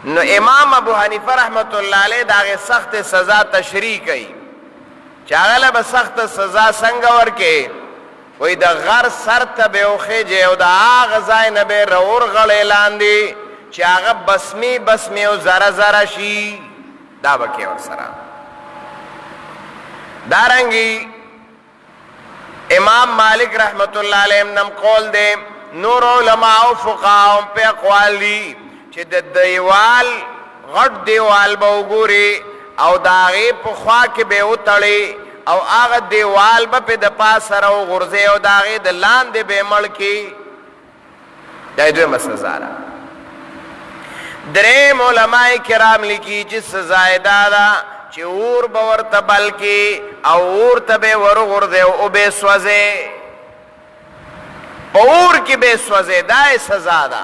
نو امام ابو حنیفه رحمت الله علیه داغه سخت سزا تشریح کړي چې هغه له به سخت سزا څنګه ورکې وای د غر سر ته به وخېږي او د هغه ځای نه به رور غړې لاندې چې هغه بسمي او زره شي دا به کې ورسره دارنګي امام مالک رحمت الله علیه نم قول دے نور علماء او فقهاء په اقوال دي چې د دیوال غټ دیوال به وګوري او داغه په خوا کې به وتړي او هغه دیوال به په د پاسه راو غرزه او داغه د لاندې به مړ کی دا دې مسزا ده درې علماء کرام لیکي چې سزا ده چې اور به ورته بلکې او اور ته به ورغورځي او به سوځي اور کې به سوځي دا سزا ده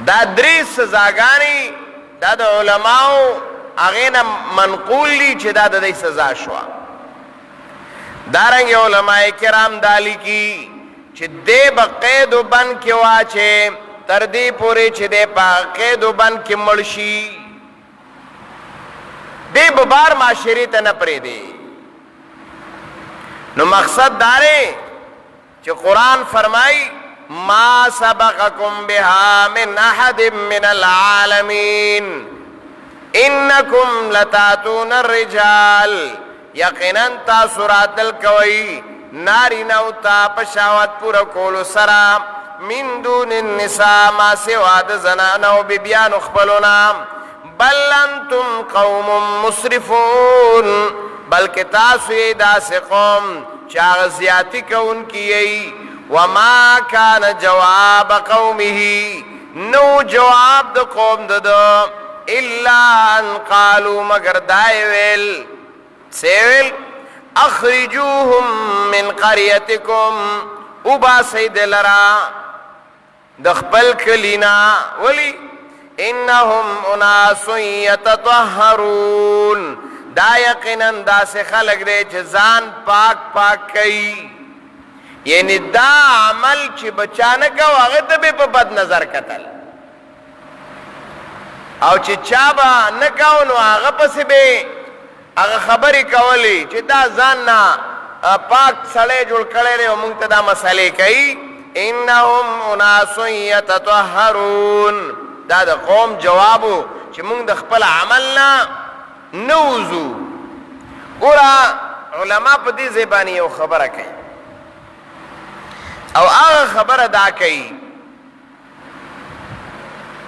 دا درې سزاګانی دا د علماو هغه نه منقول دي چې دا د دې سزا شو دارنګ علماء کرام دالی کی چې دې بقید بن کې واچې تر دې پورې چې دې پاقید بن کې مړشي دې ببار معاشري ته نه پرې دی نو مقصد داره چې قرآن فرمای ما سبقکم بها من احد من العالمین انکم لتاتون الرجال یقینا تاسو راتل کوي ناری نو تا پشاوت پورا کولو سرا من دون النساء ما سوا د زنانو بیبیانو خپلونا بل انتم قوم مسرفون بلکہ تاسو یہ داس قوم چاغ زیاتی کون کی وما کان جواب قومه نو جواب د قوم د الا ان قالوا مگر دایویل سیویل اخرجوهم من قريتكم ابا سید لرا دخبل کلینا ولی انهم اناس يتطهرون دا یقینا دا سے خلق دے چې ځان پاک کئی یعنی دا عمل چې بچانه کو هغه ته په بد نظر کتل او چې چا به نه کاو نو هغه پسې به هغه خبرې کولی چې دا ځان نه پاک سړی جوړ کړی دی او موږ ته دا مسئلې کوي انهم اناس يتطهرون دا د قوم جوابو چې موږ د خپل عمل نه نوزو ګوره علما په دې زبانی یو خبره کوي او هغه خبره دا کوي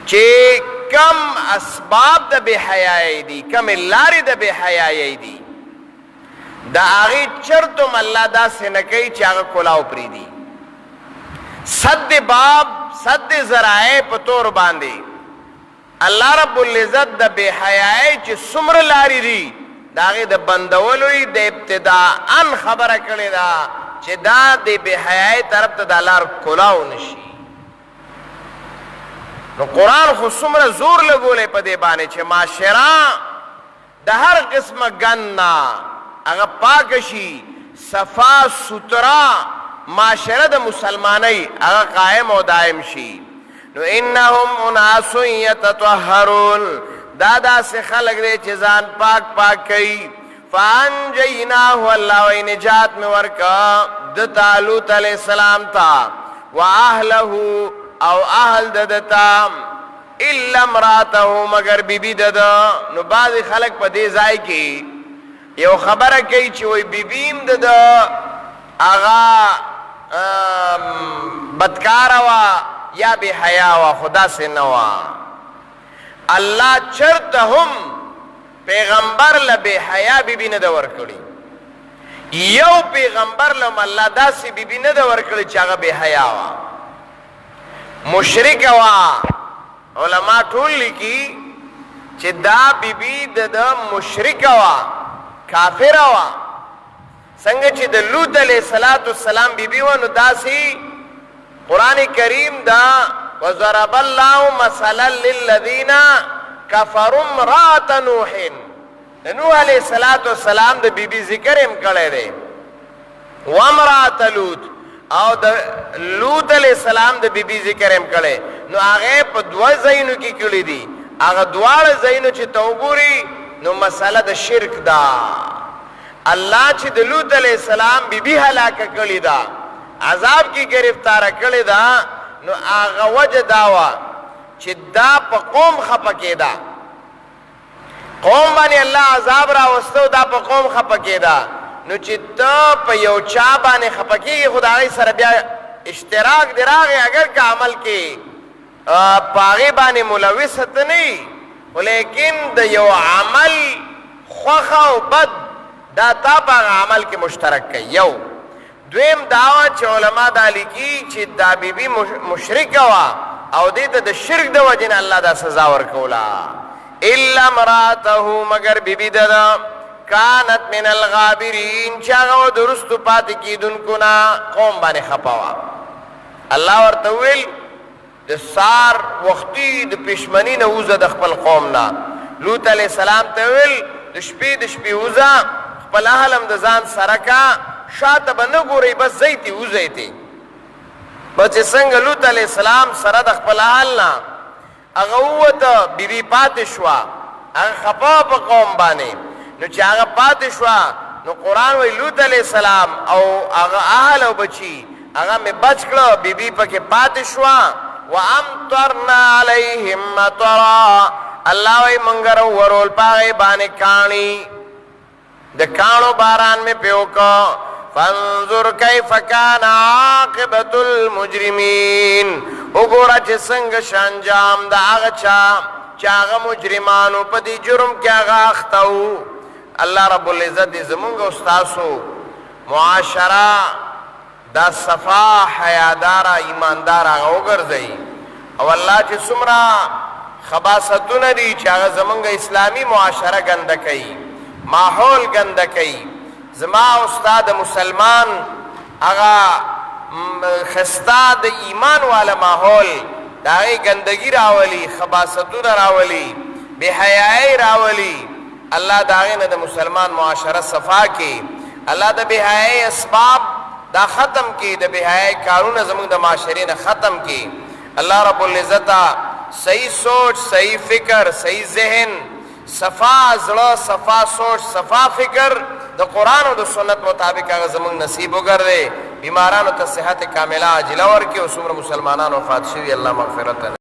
چې کم اسباب د بے حیائی دی کم لارې د بے حیائی دی دا هغې چرتم الله داسې نه کوي چې هغه کلاو پرېږدي صد باب صد ذرائع په طور باندې الله رب العزت د بے حیائی چې څومره لارې دي د هغې د بندولو یې د ابتداءً خبره کړې ده چې دا د بے حیائی طرف ته دا لار کلاو نشي نو قرآن خو څومره زور لګولی په دې باندې چې معاشره د هر قسمه ګنده هغه پاکه شي صفا سترا معاشره د مسلمانۍ هغه قائم او دائم شي نو انهم اناس يتطهرون دا داسې خلق دی چې ځان پاک کوي فانجیناه الله وی نجات میں ورکا د طالوت علیہ السلام تا واهله او اهل ددتا الا امراته مگر بیبی دد نو بعض خلق په دې ځای کې یو خبره کوي چې وای بیبیم دد اغا بدکار وا یا بے حیا وا خدا سے نوا الله چرته هم پیغمبر له بے حیا بیبی نه د ورکړي یو پیغمبر له الله داسې بیبی نه د ورکړي چې هغه بے حیا وا مشرک وا علما ټول لیکي چې دا بیبی د مشرک وا کافر وا څنګه چې د لوط علیہ السلام بیبی و نو داسې قرآن کریم دا وضرب الله مثلا للذین کفروا امرأة نوح نوح علیہ السلام د بیبی ذکر هم کړی دی و امرأة لوط او د لوط علیہ السلام د بیبي ذکر هم کړي نو هغه په دوه ځایونو کې کړي دي هغه دواړه ځایونو چې ته وګوري نو مسله د شرک ده الله چې د لوط علیہ السلام بیبي هلاکه کړي ده عذاب کې گرفتار کړي ده نو هغه وجه داوا چې دا په قوم خپه کېده قوم باندې الله عذاب راوستو دا په قوم خپه کېده نو چې ته په یو چا باندې خپه کېږي خدای سره بیا اشتراک دی راغی اگر که عمل کې په هغې باندې ملوثت نه ولیکن د یو عمل خوښه او بد دا تا په هغه عمل کې مشترک کوي یو دویم داوا چې علما دا لیکي چې دا بیبي مشرکه وه او دې ته د شرک د وجې نه الله دا سزا ورکوله الا امراته مگر بیبي ده کانت من الغابرین چې هغه د وروستو پاتې کېدونکو نه قوم باندې خفه وه الله ورته وویل د سار وختي د پښمني نه وځه د خپل قوم نه لوط علیہ السلام ته وویل د شپې وځه خپل اهل هم د ځان سره کا شاته به نه ګورئ بس ځئ تې وځئ تې بس چې څنګه لوط علیہ السلام سره د خپل اهل نه هغه ووته بیبي پاتې شوه هغه خفه په قوم باندې نو چې هغه پاتې شوه نو قرآن وایي لوط علیہ السلام او هغه اهل او بچي هغه مې بچ کړه بیبي پکې پاتې شوه وامطرنا علیهم مطرا الله وایي موږ ورول په هغې باندې کاڼي د کاڼو باران مې پې وکړه فانظر کیف کان عاقبت المجرمین وګوره چې څنګه شانجام د هغه چا چې هغه مجرمانو په دې جرم کې هغه اخته وو الله رب العزت دې زمونږ او ستاسو معاشره دا صفا حیاداره ایماندار هغه وګرځوي او الله چې څومره خباثتونه دي چې هغه زمونږ اسلامي معاشره ګنده کوي ماحول ګنده کوي زما استاد مسلمان هغه خستا د ایمان والا ماحول د هغې ګندګي راولي خباثتونه راولي بې حیایي راولي الله د هغې نه د مسلمان معاشره صفا کړي الله د بې حیایي اسباب دا ختم کړي د بې حیایي کارونه زموږ د معاشرې نه ختم کړي الله رب العزت صحیح سوچ صحیح فکر صحیح ذهن صفا زړه صفا سوچ صفا فکر د قرآن او د سنت مطابق هغه زموږ نصیب وګرځي بیمارانو ته صحت کامله عاجله ورکړي او څومره مسلمانان وفات شوي الله مغفرت